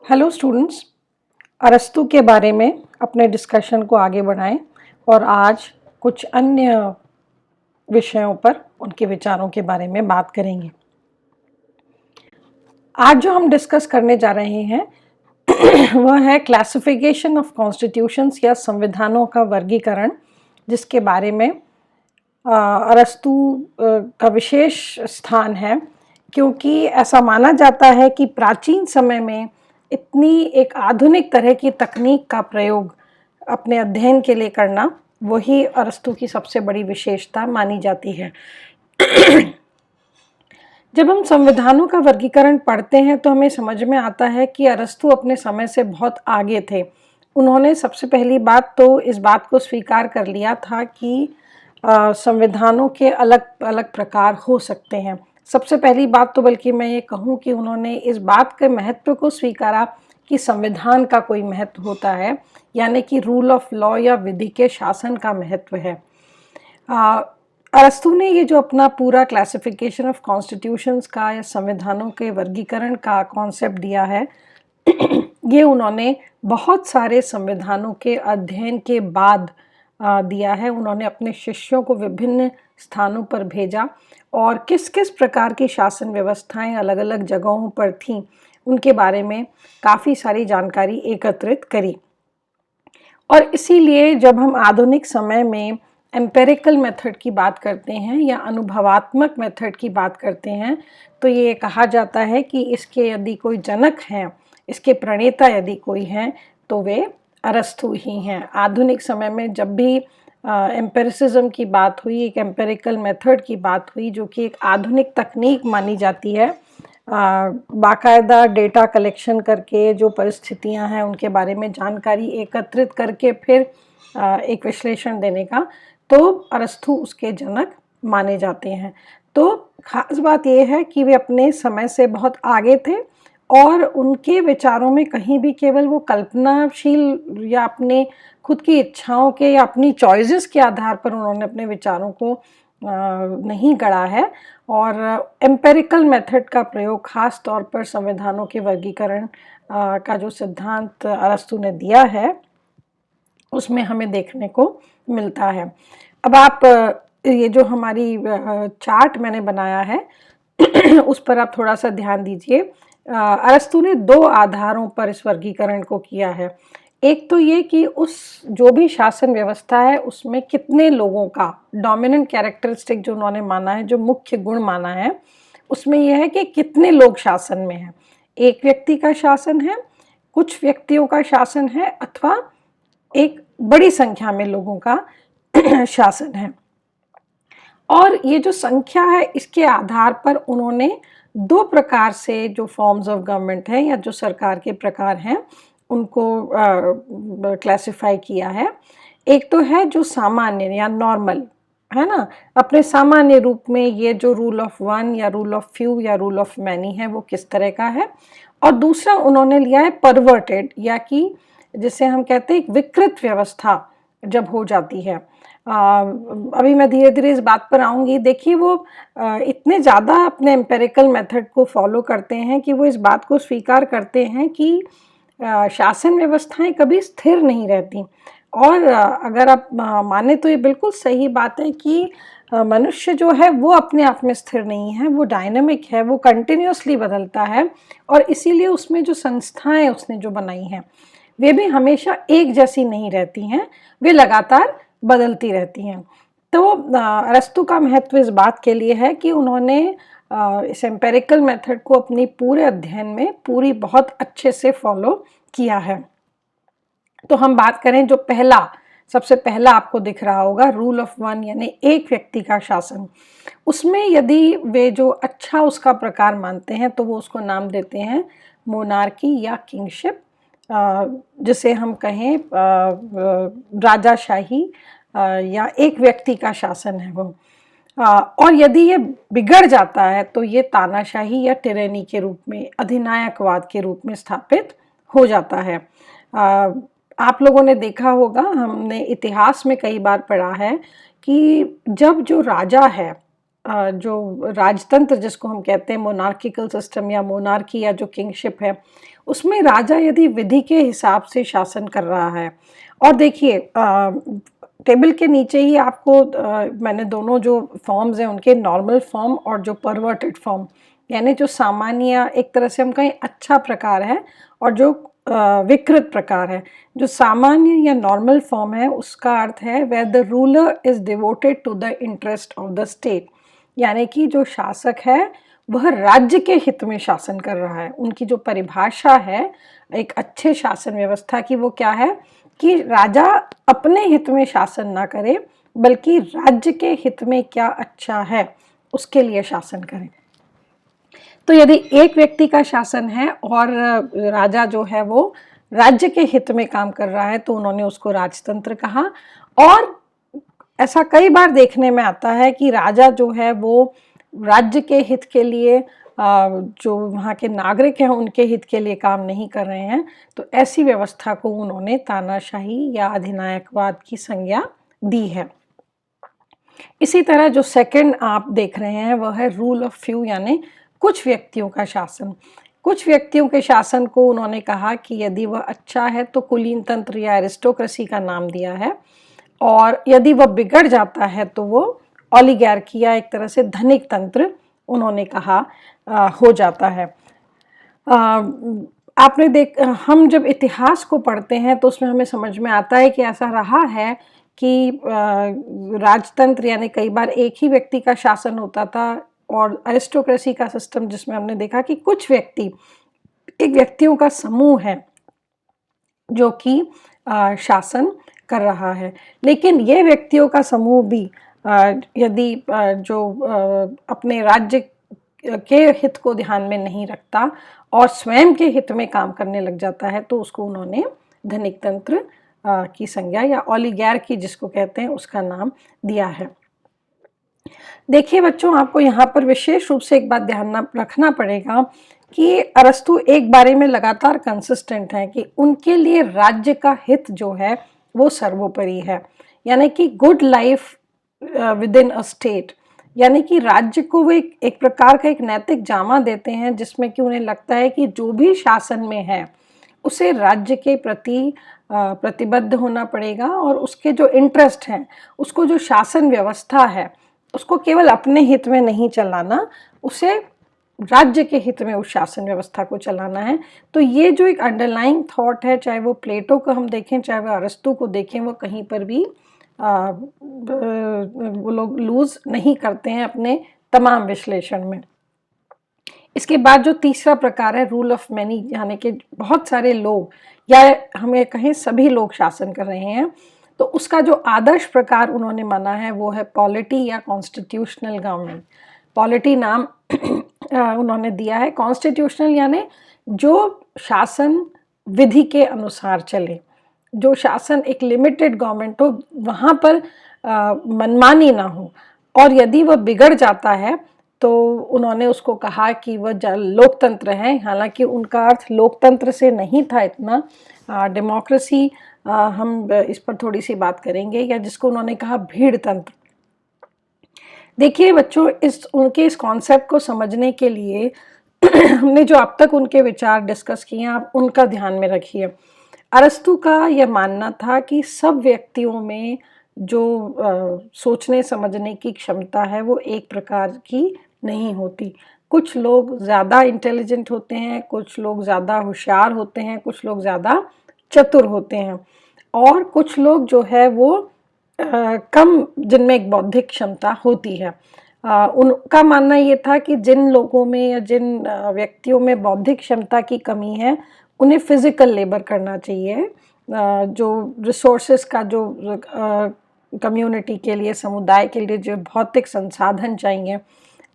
Hello students, अरस्तू के बारे में अपने डिस्कशन को आगे बढ़ाएं और आज कुछ अन्य विषयों पर उनके विचारों के बारे में बात करेंगे। आज जो हम डिस्कस करने जा रहे हैं वह है क्लासिफिकेशन ऑफ कॉन्स्टिट्यूशंस या संविधानों का वर्गीकरण, जिसके बारे में अरस्तू का विशेष स्थान है, क्योंकि ऐसा माना जाता है कि प्राचीन समय में इतनी एक आधुनिक तरह की तकनीक का प्रयोग अपने अध्ययन के लिए करना वही अरस्तू की सबसे बड़ी विशेषता मानी जाती है। जब हम संविधानों का वर्गीकरण पढ़ते हैं तो हमें समझ में आता है कि अरस्तू अपने समय से बहुत आगे थे। उन्होंने सबसे पहली बात तो इस बात को स्वीकार कर लिया था कि संविधानों के अलग अलग प्रकार हो सकते हैं। सबसे पहली बात तो बल्कि मैं ये कहूँ कि उन्होंने इस बात के महत्व को स्वीकारा कि संविधान का कोई महत्व होता है, यानी कि रूल ऑफ लॉ या विधि के शासन का महत्व है। अरस्तू ने ये जो अपना पूरा क्लासिफिकेशन ऑफ कॉन्स्टिट्यूशंस का या संविधानों के वर्गीकरण का कॉन्सेप्ट दिया है ये उन्होंने बहुत सारे संविधानों के अध्ययन के बाद दिया है। उन्होंने अपने शिष्यों को विभिन्न स्थानों पर भेजा और किस किस प्रकार की शासन व्यवस्थाएं अलग अलग जगहों पर थीं उनके बारे में काफ़ी सारी जानकारी एकत्रित करी। और इसीलिए जब हम आधुनिक समय में एम्पेरिकल मेथड की बात करते हैं या अनुभवात्मक मेथड की बात करते हैं तो ये कहा जाता है कि इसके यदि कोई जनक हैं, इसके प्रणेता यदि कोई हैं तो वे अरस्तू ही हैं। आधुनिक समय में जब भी एम्पेरिसिज्म की बात हुई, एक एम्पेरिकल मेथड की बात हुई जो कि एक आधुनिक तकनीक मानी जाती है, बाकायदा डेटा कलेक्शन करके जो परिस्थितियां हैं उनके बारे में जानकारी एकत्रित करके फिर एक विश्लेषण देने का, तो अरस्तू उसके जनक माने जाते हैं। तो खास बात यह है कि वे अपने समय से बहुत आगे थे और उनके विचारों में कहीं भी केवल वो कल्पनाशील या अपने खुद की इच्छाओं के या अपनी चॉइसेस के आधार पर उन्होंने अपने विचारों को नहीं गढ़ा है। और एम्पेरिकल मेथड का प्रयोग खास तौर पर संविधानों के वर्गीकरण का जो सिद्धांत अरस्तू ने दिया है उसमें हमें देखने को मिलता है। अब आप ये जो हमारी चार्ट मैंने बनाया है उस पर आप थोड़ा सा ध्यान दीजिए। अरस्तू ने दो आधारों पर इस वर्गीकरण को किया है। एक तो ये कि उस जो भी शासन व्यवस्था है उसमें कितने लोगों का डोमिनेंट कैरेक्टरिस्टिक जो उन्होंने माना है, जो मुख्य गुण माना है, उसमें यह है कि कितने लोग शासन में हैं। एक व्यक्ति का शासन है, कुछ व्यक्तियों का शासन है, अथवा एक बड़ी संख्या में लोगों का शासन है। और ये जो संख्या है इसके आधार पर उन्होंने दो प्रकार से जो फॉर्म्स ऑफ गवर्नमेंट हैं या जो सरकार के प्रकार हैं उनको क्लासिफाई किया है। एक तो है जो सामान्य या नॉर्मल है ना, अपने सामान्य रूप में ये जो रूल ऑफ वन या रूल ऑफ फ्यू या रूल ऑफ मैनी है वो किस तरह का है। और दूसरा उन्होंने लिया है परवर्टेड, या कि जिसे हम कहते हैं एक विकृत व्यवस्था जब हो जाती है। अभी मैं धीरे धीरे इस बात पर आऊँगी। देखिए वो इतने ज़्यादा अपने एम्पेरिकल मेथड को फॉलो करते हैं कि वो इस बात को स्वीकार करते हैं कि शासन व्यवस्थाएं कभी स्थिर नहीं रहती। और अगर आप माने तो ये बिल्कुल सही बात है कि मनुष्य जो है वो अपने आप में स्थिर नहीं है, वो डायनामिक है, वो कंटिन्यूसली बदलता है। और इसीलिए उसमें जो संस्थाएं उसने जो बनाई हैं वे भी हमेशा एक जैसी नहीं रहती हैं, वे लगातार बदलती रहती हैं। तो अरस्तू का महत्व इस बात के लिए है कि उन्होंने इस एम्पेरिकल मेथड को अपनी पूरे अध्ययन में पूरी बहुत अच्छे से फॉलो किया है। तो हम बात करें जो सबसे पहला आपको दिख रहा होगा रूल ऑफ वन, यानी एक व्यक्ति का शासन। उसमें यदि वे जो अच्छा उसका प्रकार मानते हैं तो वो उसको नाम देते हैं मोनार्की या किंगशिप, जिसे हम कहें राजाशाही या एक व्यक्ति का शासन है वो। और यदि ये बिगड़ जाता है तो ये तानाशाही या टिरेनी के रूप में, अधिनायकवाद के रूप में स्थापित हो जाता है। आप लोगों ने देखा होगा, हमने इतिहास में कई बार पढ़ा है कि जब जो राजा है जो राजतंत्र जिसको हम कहते हैं मोनार्किकल सिस्टम या मोनार्की या जो किंगशिप है, उसमें राजा यदि विधि के हिसाब से शासन कर रहा है, और देखिए टेबल के नीचे ही आपको मैंने दोनों जो फॉर्म्स हैं उनके नॉर्मल फॉर्म और जो परवर्टेड फॉर्म, यानी जो सामान्य एक तरह से हम कहें अच्छा प्रकार है और जो विकृत प्रकार है। जो सामान्य या नॉर्मल फॉर्म है उसका अर्थ है where the ruler is devoted to the interest of the state, यानी कि जो शासक है वह राज्य के हित में शासन कर रहा है। उनकी जो परिभाषा है एक अच्छे शासन व्यवस्था की वो क्या है कि राजा अपने हित में शासन ना करे बल्कि राज्य के हित में क्या अच्छा है उसके लिए शासन करे। तो यदि एक व्यक्ति का शासन है और राजा जो है वो राज्य के हित में काम कर रहा है तो उन्होंने उसको राजतंत्र कहा। और ऐसा कई बार देखने में आता है कि राजा जो है वो राज्य के हित के लिए जो वहाँ के नागरिक हैं उनके हित के लिए काम नहीं कर रहे हैं, तो ऐसी व्यवस्था को उन्होंने तानाशाही या अधिनायकवाद की संज्ञा दी है। इसी तरह जो सेकंड आप देख रहे हैं वह है रूल ऑफ फ्यू, यानी कुछ व्यक्तियों का शासन। कुछ व्यक्तियों के शासन को उन्होंने कहा कि यदि वह अच्छा है तो कुलीन तंत्र या एरिस्टोक्रेसी का नाम दिया है, और यदि वह बिगड़ जाता है तो वो ओलिगार्की या एक तरह से धनिक तंत्र उन्होंने कहा हो जाता है। आपने हम जब इतिहास को पढ़ते हैं तो उसमें हमें समझ में आता है कि ऐसा रहा है कि राजतंत्र यानी कई बार एक ही व्यक्ति का शासन होता था, और एरिस्टोक्रेसी का सिस्टम जिसमें हमने देखा कि कुछ व्यक्ति, एक व्यक्तियों का समूह है जो कि शासन कर रहा है। लेकिन ये व्यक्तियों का समूह भी यदि जो अपने राज्य के हित को ध्यान में नहीं रखता और स्वयं के हित में काम करने लग जाता है तो उसको उन्होंने धनिक तंत्र की संज्ञा या ओलिगार्की जिसको कहते हैं उसका नाम दिया है। देखिए बच्चों, आपको यहाँ पर विशेष रूप से एक बात ध्यान रखना पड़ेगा कि अरस्तु एक बारे में लगातार कंसिस्टेंट हैं कि उनके लिए राज्य का हित जो है वो सर्वोपरि है, यानी कि good life with in a state, यानी कि राज्य को वो एक प्रकार का एक नैतिक जामा देते हैं जिसमें कि उन्हें लगता है कि जो भी शासन में है उसे राज्य के प्रति प्रतिबद्ध होना पड़ेगा, और उसके जो इंटरेस्ट हैं, उसको जो शासन व्यवस्था है उसको केवल अपने हित में नहीं चलाना, उसे राज्य के हित में उस शासन व्यवस्था को चलाना है। तो ये जो एक अंडरलाइंग थॉट है, चाहे वो प्लेटो को हम देखें चाहे वो अरस्तु को देखें, वो कहीं पर भी वो लोग लूज नहीं करते हैं अपने तमाम विश्लेषण में। इसके बाद जो तीसरा प्रकार है रूल ऑफ मैनी, यानी कि बहुत सारे लोग या हमें कहें सभी लोग शासन कर रहे हैं, तो उसका जो आदर्श प्रकार उन्होंने माना है वो है पॉलिटी या कॉन्स्टिट्यूशनल गवर्नमेंट। पॉलिटी नाम उन्होंने दिया है, कॉन्स्टिट्यूशनल यानी जो शासन विधि के अनुसार चले, जो शासन एक लिमिटेड गवर्नमेंट हो, वहाँ पर मनमानी ना हो, और यदि वह बिगड़ जाता है तो उन्होंने उसको कहा कि वह लोकतंत्र है। हालांकि उनका अर्थ लोकतंत्र से नहीं था इतना, डेमोक्रेसी हम इस पर थोड़ी सी बात करेंगे, या जिसको उन्होंने कहा भीड़ तंत्र। देखिए बच्चों, उनके इस कॉन्सेप्ट को समझने के लिए हमने जो अब तक उनके विचार डिस्कस किए हैं आप उनका ध्यान में रखिए। अरस्तु का यह मानना था कि सब व्यक्तियों में जो सोचने समझने की क्षमता है वो एक प्रकार की नहीं होती। कुछ लोग ज़्यादा इंटेलिजेंट होते हैं, कुछ लोग ज़्यादा होशियार होते हैं, कुछ लोग ज़्यादा चतुर होते हैं, और कुछ लोग जो है वो कम, जिनमें एक बौद्धिक क्षमता होती है। उनका मानना ये था कि जिन लोगों में या जिन व्यक्तियों में बौद्धिक क्षमता की कमी है उन्हें फिजिकल लेबर करना चाहिए, जो रिसोर्सेस का जो कम्युनिटी के लिए, समुदाय के लिए जो भौतिक संसाधन चाहिए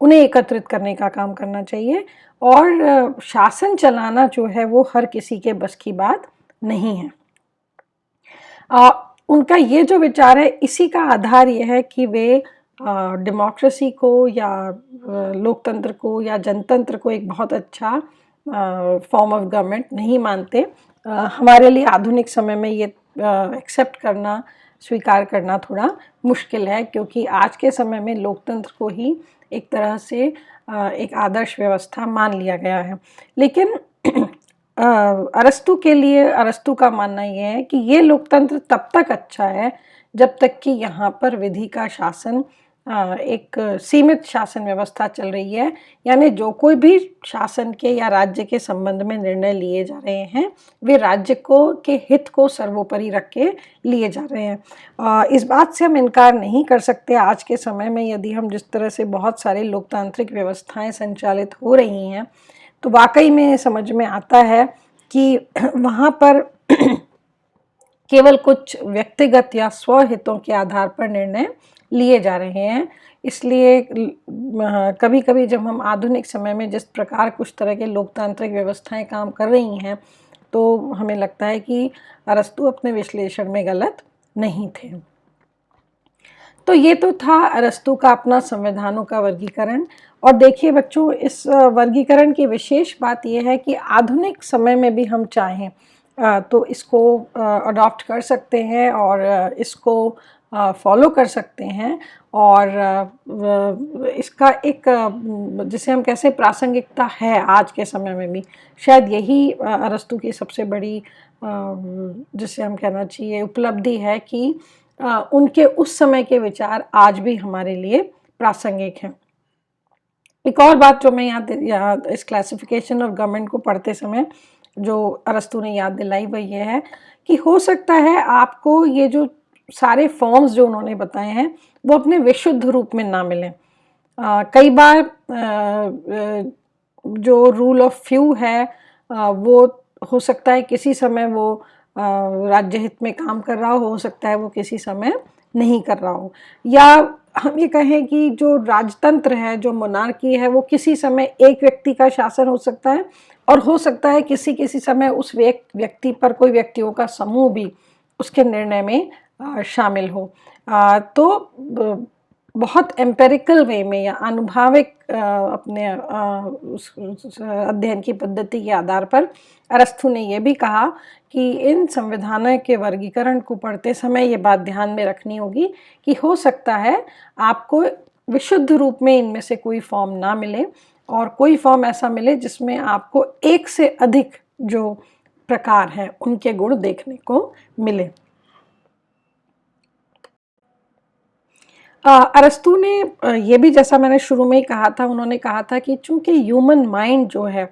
उन्हें एकत्रित करने का काम करना चाहिए, और शासन चलाना जो है वो हर किसी के बस की बात नहीं है। उनका ये जो विचार है इसी का आधार ये है कि वे डेमोक्रेसी को या लोकतंत्र को या जनतंत्र को एक बहुत अच्छा फॉर्म ऑफ गवर्नमेंट नहीं मानते। हमारे लिए आधुनिक समय में ये एक्सेप्ट करना, स्वीकार करना थोड़ा मुश्किल है, क्योंकि आज के समय में लोकतंत्र को ही एक तरह से एक आदर्श व्यवस्था मान लिया गया है। लेकिन अरस्तू का मानना ये है कि ये लोकतंत्र तब तक अच्छा है जब तक कि यहाँ पर विधि का शासन, एक सीमित शासन व्यवस्था चल रही है, यानी जो कोई भी शासन के या राज्य के संबंध में निर्णय लिए जा रहे हैं वे राज्य के हित को सर्वोपरि रख के लिए जा रहे हैं। इस बात से हम इनकार नहीं कर सकते आज के समय में, यदि हम जिस तरह से बहुत सारे लोकतांत्रिक व्यवस्थाएं संचालित हो रही हैं तो वाकई में समझ में आता है कि वहाँ पर केवल कुछ व्यक्तिगत या स्वहितों के आधार पर निर्णय लिए जा रहे हैं। इसलिए कभी कभी जब हम आधुनिक समय में जिस प्रकार कुछ तरह के लोकतांत्रिक व्यवस्थाएं काम कर रही हैं तो हमें लगता है कि अरस्तू अपने विश्लेषण में गलत नहीं थे। तो ये तो था अरस्तू का अपना संविधानों का वर्गीकरण। और देखिए बच्चों, इस वर्गीकरण की विशेष बात यह है कि आधुनिक समय में भी हम चाहें तो इसको अडॉप्ट कर सकते हैं और इसको फॉलो कर सकते हैं। और इसका एक जिसे हम कैसे प्रासंगिकता है आज के समय में भी, शायद यही अरस्तू की सबसे बड़ी जिसे हम कहना चाहिए उपलब्धि है कि उनके उस समय के विचार आज भी हमारे लिए प्रासंगिक हैं। एक और बात जो मैं यहाँ इस क्लासिफिकेशन ऑफ गवर्नमेंट को पढ़ते समय जो अरस्तू ने याद दिलाई वह ये है कि हो सकता है आपको ये जो सारे फॉर्म्स जो उन्होंने बताए हैं वो अपने विशुद्ध रूप में ना मिलें। कई बार जो रूल ऑफ फ्यू है वो हो सकता है किसी समय वो राज्य हित में काम कर रहा हो सकता है वो किसी समय नहीं कर रहा हो, या हम ये कहें कि जो राजतंत्र है, जो मोनार्की है, वो किसी समय एक व्यक्ति का शासन हो सकता है और हो सकता है किसी समय उस व्यक्ति पर कोई व्यक्तियों का समूह भी उसके निर्णय में शामिल हो। तो बहुत एम्पेरिकल वे में या आनुभाविक अपने उस अध्ययन की पद्धति के आधार पर अरस्तू ने यह भी कहा कि इन संविधानों के वर्गीकरण को पढ़ते समय ये बात ध्यान में रखनी होगी कि हो सकता है आपको विशुद्ध रूप में इनमें से कोई फॉर्म ना मिले और कोई फॉर्म ऐसा मिले जिसमें आपको एक से अधिक जो प्रकार हैं उनके गुण देखने को मिले। अरस्तू ने ये भी, जैसा मैंने शुरू में ही कहा था, उन्होंने कहा था कि चूंकि ह्यूमन माइंड जो है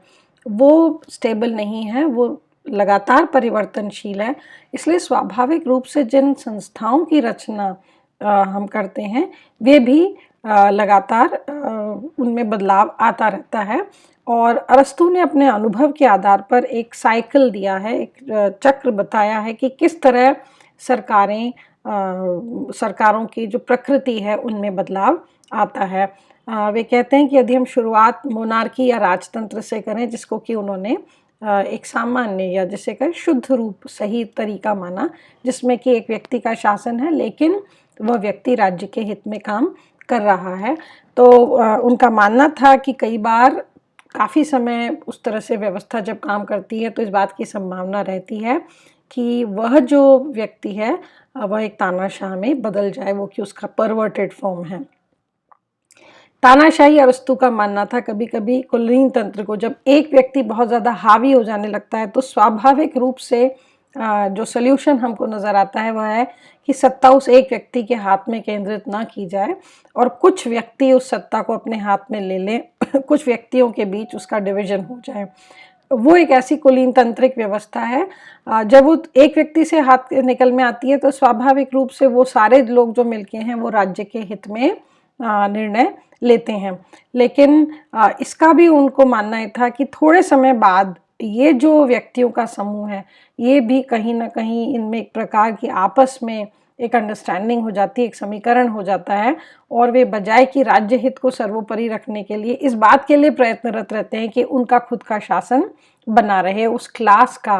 वो स्टेबल नहीं है, वो लगातार परिवर्तनशील है, इसलिए स्वाभाविक रूप से जिन संस्थाओं की रचना हम करते हैं वे भी लगातार उनमें बदलाव आता रहता है। और अरस्तू ने अपने अनुभव के आधार पर एक साइकिल दिया है, एक चक्र बताया है कि किस तरह सरकारों की जो प्रकृति है उनमें बदलाव आता है। वे कहते हैं कि यदि हम शुरुआत मोनार्की या राजतंत्र से करें, जिसको कि उन्होंने एक सामान्य या जिसे कहें शुद्ध रूप सही तरीका माना, जिसमें कि एक व्यक्ति का शासन है लेकिन वह व्यक्ति राज्य के हित में काम कर रहा है। तो उनका मानना था कि कई बार काफ़ी समय उस तरह से व्यवस्था जब काम करती है तो इस बात की संभावना रहती है कि वह जो व्यक्ति है वह एक तानाशाह में बदल जाए, वो कि उसका परवर्टेड फॉर्म है। तानाशाही अरस्तू का मानना था कभी कभी कुलीन तंत्र को जब एक व्यक्ति बहुत ज़्यादा हावी हो जाने लगता है तो स्वाभाविक रूप से जो सोल्यूशन हमको नज़र आता है वह है कि सत्ता उस एक व्यक्ति के हाथ में केंद्रित ना की जाए और कुछ व्यक्ति उस सत्ता को अपने हाथ में ले लें, कुछ व्यक्तियों के बीच उसका डिवीजन हो जाए। वो एक ऐसी कुलीन तंत्रिक व्यवस्था है, जब वो एक व्यक्ति से हाथ निकल में आती है तो स्वाभाविक रूप से वो सारे लोग जो मिलके हैं वो राज्य के हित में निर्णय लेते हैं। लेकिन इसका भी उनको मानना था कि थोड़े समय बाद ये जो व्यक्तियों का समूह है ये भी कहीं ना कहीं इनमें एक प्रकार की आपस में एक अंडरस्टैंडिंग हो जाती है, एक समीकरण हो जाता है और वे बजाय कि राज्य हित को सर्वोपरि रखने के लिए इस बात के लिए प्रयत्नरत रहते हैं कि उनका खुद का शासन बना रहे, उस क्लास का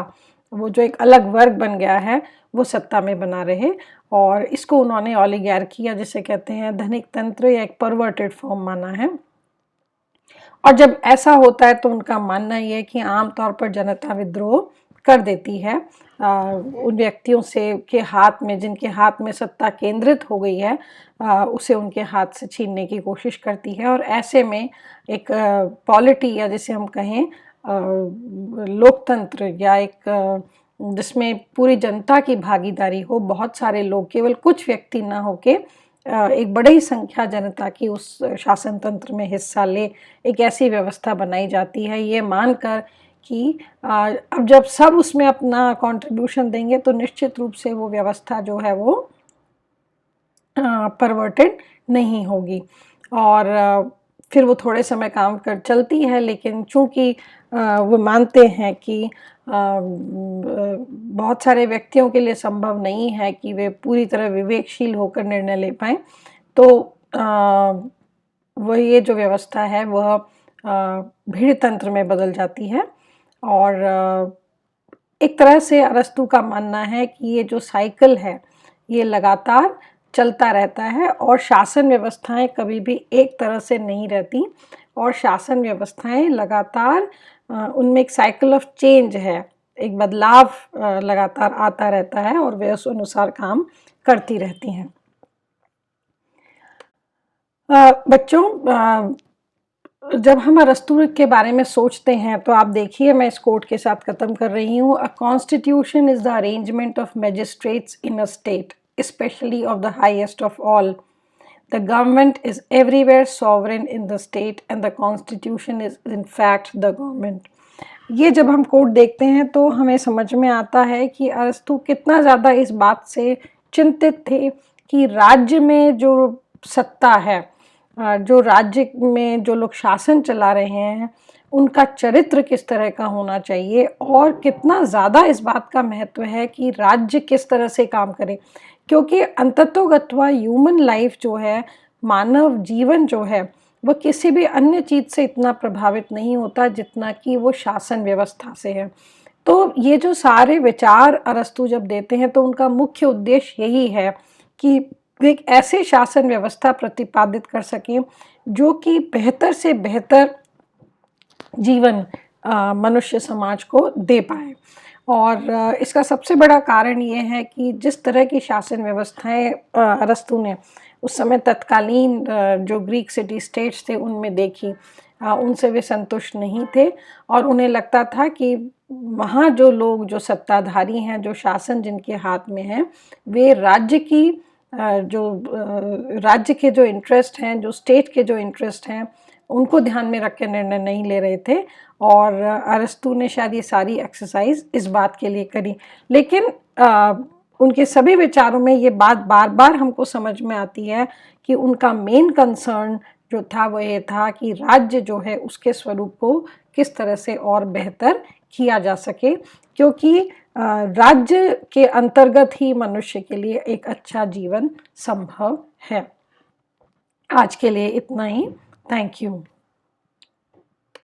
वो जो एक अलग वर्ग बन गया है वो सत्ता में बना रहे। और इसको उन्होंने ओलिगार्की या जिसे कहते हैं धनिक तंत्र या एक परवर्टेड फॉर्म माना है। और जब ऐसा होता है तो उनका मानना ये है कि आमतौर पर जनता विद्रोह कर देती है उन व्यक्तियों से के हाथ में जिनके हाथ में सत्ता केंद्रित हो गई है, उसे उनके हाथ से छीनने की कोशिश करती है। और ऐसे में एक पॉलिटी या जिसे हम कहें लोकतंत्र या एक जिसमें पूरी जनता की भागीदारी हो, बहुत सारे लोग, केवल कुछ व्यक्ति ना होके एक बड़ी संख्या जनता की उस शासन तंत्र में हिस्सा ले, एक ऐसी व्यवस्था बनाई जाती है ये मानकर कि अब जब सब उसमें अपना कंट्रीब्यूशन देंगे तो निश्चित रूप से वो व्यवस्था जो है वो परवर्टेड नहीं होगी। और फिर वो थोड़े समय काम कर चलती है, लेकिन चूंकि वो मानते हैं कि बहुत सारे व्यक्तियों के लिए संभव नहीं है कि वे पूरी तरह विवेकशील होकर निर्णय ले पाएं, तो वह ये जो व्यवस्था है वह भीड़ तंत्र में बदल जाती है। और एक तरह से अरस्तू का मानना है कि ये जो साइकिल है ये लगातार चलता रहता है और शासन व्यवस्थाएं कभी भी एक तरह से नहीं रहती, और शासन व्यवस्थाएं लगातार उनमें एक साइकिल ऑफ चेंज है, एक बदलाव लगातार आता रहता है और वे उस अनुसार काम करती रहती हैं। बच्चों, जब हम अरस्तू के बारे में सोचते हैं तो आप देखिए, मैं इस कोट के साथ ख़त्म कर रही हूँ। A constitution is the arrangement of magistrates in a state, especially of the highest of all. The government is everywhere sovereign in the state and the constitution is in fact the government. ये जब हम coat देखते हैं तो हमें समझ में आता है कि अरस्तू कितना ज़्यादा इस बात से चिंतित थे कि राज्य में जो सत्ता है, जो राज्य में जो लोग शासन चला रहे हैं, उनका चरित्र किस तरह का होना चाहिए और कितना ज़्यादा इस बात का महत्व है कि राज्य किस तरह से काम करे। क्योंकि अंततोगत्वा ह्यूमन लाइफ जो है, मानव जीवन जो है, वह किसी भी अन्य चीज़ से इतना प्रभावित नहीं होता जितना कि वो शासन व्यवस्था से है। तो ये जो सारे विचार अरस्तू जब देते हैं तो उनका मुख्य उद्देश्य यही है कि वे एक ऐसे शासन व्यवस्था प्रतिपादित कर सकें जो कि बेहतर से बेहतर जीवन मनुष्य समाज को दे पाए। और इसका सबसे बड़ा कारण ये है कि जिस तरह की शासन व्यवस्थाएं अरस्तू ने उस समय तत्कालीन जो ग्रीक सिटी स्टेट्स थे उनमें देखी, उनसे वे संतुष्ट नहीं थे और उन्हें लगता था कि वहाँ जो लोग, जो सत्ताधारी हैं, जो शासन जिनके हाथ में है, वे राज्य की राज्य के जो इंटरेस्ट हैं, जो स्टेट के जो इंटरेस्ट हैं, उनको ध्यान में रख के निर्णय नहीं ले रहे थे। और अरस्तू ने शायद ये सारी एक्सरसाइज इस बात के लिए करी। लेकिन उनके सभी विचारों में ये बात बार बार हमको समझ में आती है कि उनका मेन कंसर्न जो था वो ये था कि राज्य जो है उसके स्वरूप को किस तरह से और बेहतर किया जा सके, क्योंकि राज्य के अंतर्गत ही मनुष्य के लिए एक अच्छा जीवन संभव है। आज के लिए इतना ही। Thank you.